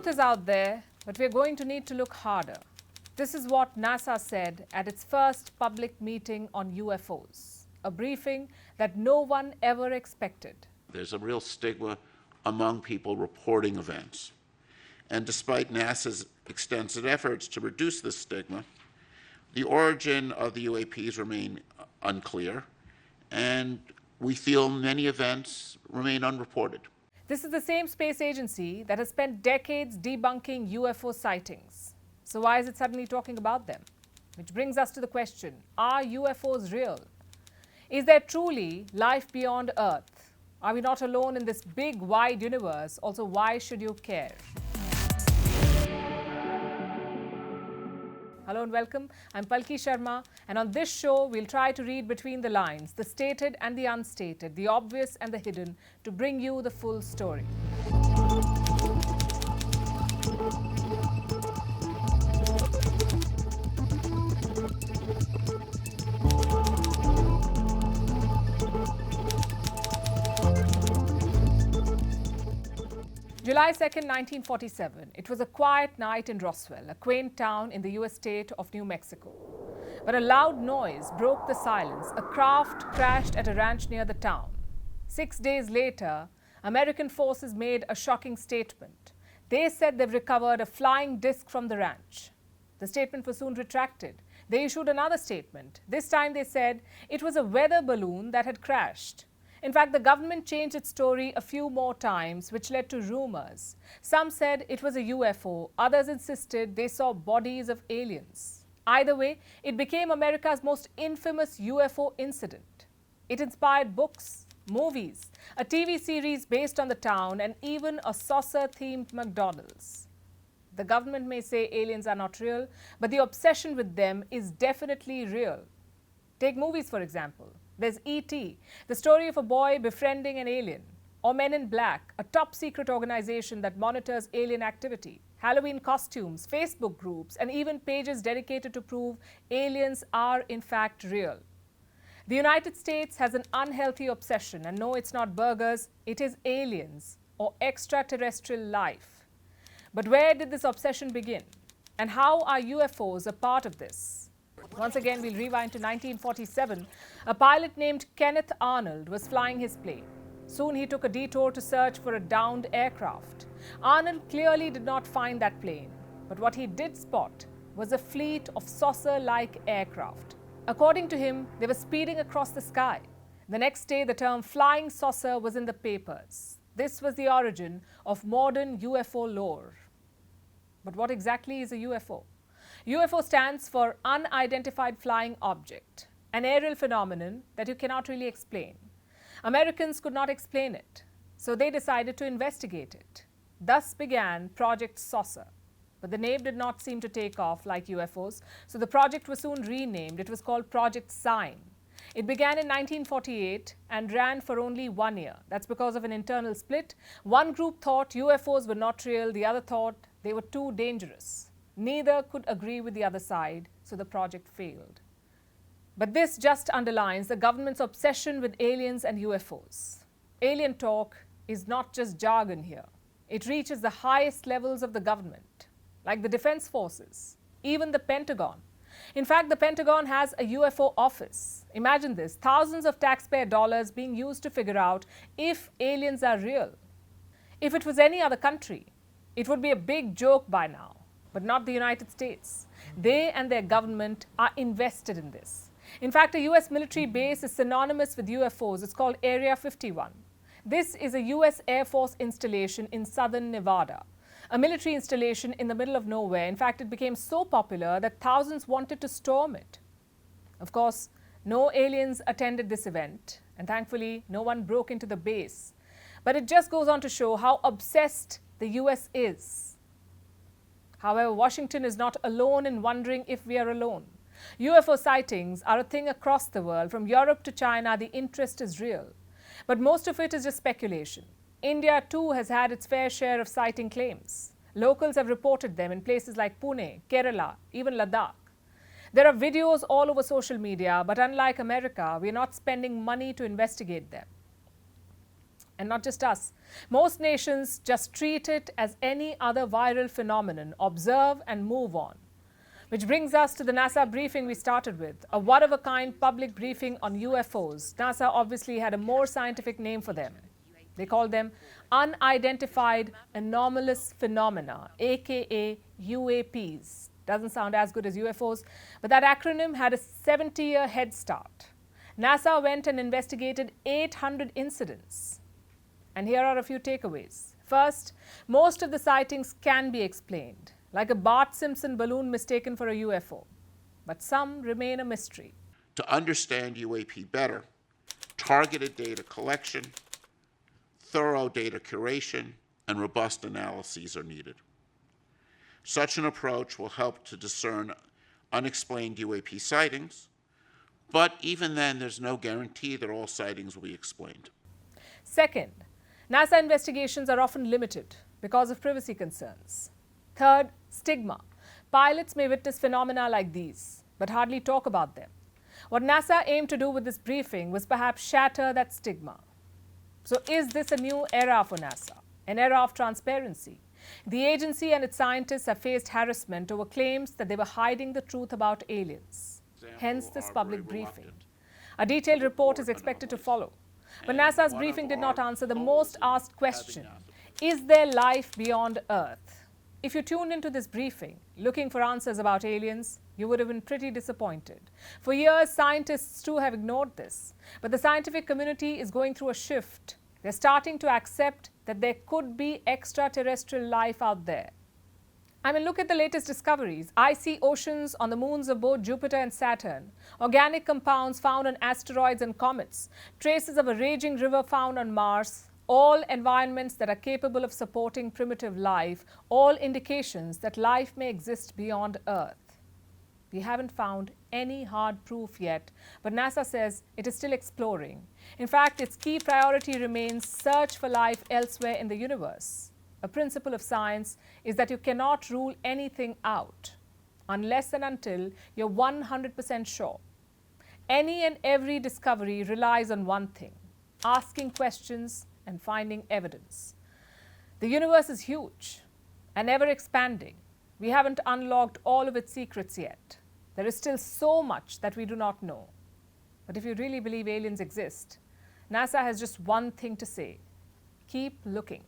truth is out there, but we're going to need to look harder. This is what NASA said at its first public meeting on UFOs, a briefing that no one ever expected. There's a real stigma among people reporting events. And despite NASA's extensive efforts to reduce this stigma, the origin of the UAPs remain unclear, and we feel many events remain unreported. This is the same space agency that has spent decades debunking UFO sightings. So why is it suddenly talking about them? Which brings us to the question, are UFOs real? Is there truly life beyond Earth? Are we not alone in this big, wide universe? Also, why should you care? Hello and welcome. I'm Palki Sharma, and on this show, we'll try to read between the lines, the stated and the unstated, the obvious and the hidden, to bring you the full story. July 2nd, 1947. It was a quiet night in Roswell, a quaint town in the US state of New Mexico. But a loud noise broke the silence. A craft crashed at a ranch near the town. 6 days later, American forces made a shocking statement. They said they've recovered a flying disc from the ranch. The statement was soon retracted. They issued another statement. This time they said it was a weather balloon that had crashed. In fact, the government changed its story a few more times, which led to rumors. Some said it was a UFO. Others insisted they saw bodies of aliens. Either way, it became America's most infamous UFO incident. It inspired books, movies, a TV series based on the town, and even a saucer-themed McDonald's. The government may say aliens are not real, but the obsession with them is definitely real. Take movies, for example. There's E.T., the story of a boy befriending an alien. Or Men in Black, a top-secret organization that monitors alien activity. Halloween costumes, Facebook groups, and even pages dedicated to prove aliens are in fact real. The United States has an unhealthy obsession, and no, it's not burgers, it is aliens or extraterrestrial life. But where did this obsession begin? And how are UFOs a part of this? Once again, we'll rewind to 1947. A pilot named Kenneth Arnold was flying his plane. Soon he took a detour to search for a downed aircraft. Arnold clearly did not find that plane, but what he did spot was a fleet of saucer-like aircraft. According to him, they were speeding across the sky. The next day, the term flying saucer was in the papers. This was the origin of modern UFO lore. But what exactly is a UFO? UFO stands for unidentified flying object, an aerial phenomenon that you cannot really explain. Americans could not explain it, so they decided to investigate it. Thus began Project Saucer. But the name did not seem to take off like UFOs, so the project was soon renamed. It was called Project Sign. It began in 1948 and ran for only 1 year. That's because of an internal split. One group thought UFOs were not real, the other thought they were too dangerous. Neither could agree with the other side, so the project failed. But this just underlines the government's obsession with aliens and UFOs. Alien talk is not just jargon here. It reaches the highest levels of the government, like the Defense Forces, even the Pentagon. In fact, the Pentagon has a UFO office. Imagine this, thousands of taxpayer dollars being used to figure out if aliens are real. If it was any other country, it would be a big joke by now. But not the United States. They and their government are invested in this. In fact, a US military base is synonymous with UFOs. It's called Area 51. This is a US Air Force installation in southern Nevada, a military installation in the middle of nowhere. In fact, it became so popular that thousands wanted to storm it. Of course, no aliens attended this event, and thankfully, no one broke into the base. But it just goes on to show how obsessed the US is. However, Washington is not alone in wondering if we are alone. UFO sightings are a thing across the world. From Europe to China, the interest is real. But most of it is just speculation. India too has had its fair share of sighting claims. Locals have reported them in places like Pune, Kerala, even Ladakh. There are videos all over social media, but unlike America, we are not spending money to investigate them. And not just us. Most nations just treat it as any other viral phenomenon, observe and move on. Which brings us to the NASA briefing we started with, a one-of-a-kind public briefing on UFOs. NASA obviously had a more scientific name for them. They called them unidentified anomalous phenomena, aka UAPs. Doesn't sound as good as UFOs, but that acronym had a 70-year head start. NASA went and investigated 800 incidents. And here are a few takeaways. First, most of the sightings can be explained, like a Bart Simpson balloon mistaken for a UFO. But some remain a mystery. To understand UAP better, targeted data collection, thorough data curation, and robust analyses are needed. Such an approach will help to discern unexplained UAP sightings, but even then, there's no guarantee that all sightings will be explained. Second, NASA investigations are often limited because of privacy concerns. Third, stigma. Pilots may witness phenomena like these, but hardly talk about them. What NASA aimed to do with this briefing was perhaps shatter that stigma. So is this a new era for NASA? An era of transparency? The agency and its scientists have faced harassment over claims that they were hiding the truth about aliens. Hence this public briefing. A detailed report is expected to follow. But NASA's briefing did not answer the most asked question: is there life beyond Earth? If you tuned into this briefing looking for answers about aliens, you would have been pretty disappointed. For years, scientists too have ignored this. But the scientific community is going through a shift. They're starting to accept that there could be extraterrestrial life out there. I mean, look at the latest discoveries. Icy oceans on the moons of both Jupiter and Saturn, organic compounds found on asteroids and comets, traces of a raging river found on Mars, all environments that are capable of supporting primitive life, all indications that life may exist beyond Earth. We haven't found any hard proof yet, but NASA says it is still exploring. In fact, its key priority remains search for life elsewhere in the universe. A principle of science is that you cannot rule anything out unless and until you're 100% sure. Any and every discovery relies on one thing: asking questions and finding evidence. The universe is huge and ever expanding. We haven't unlocked all of its secrets yet. There is still so much that we do not know. But if you really believe aliens exist, NASA has just one thing to say: keep looking.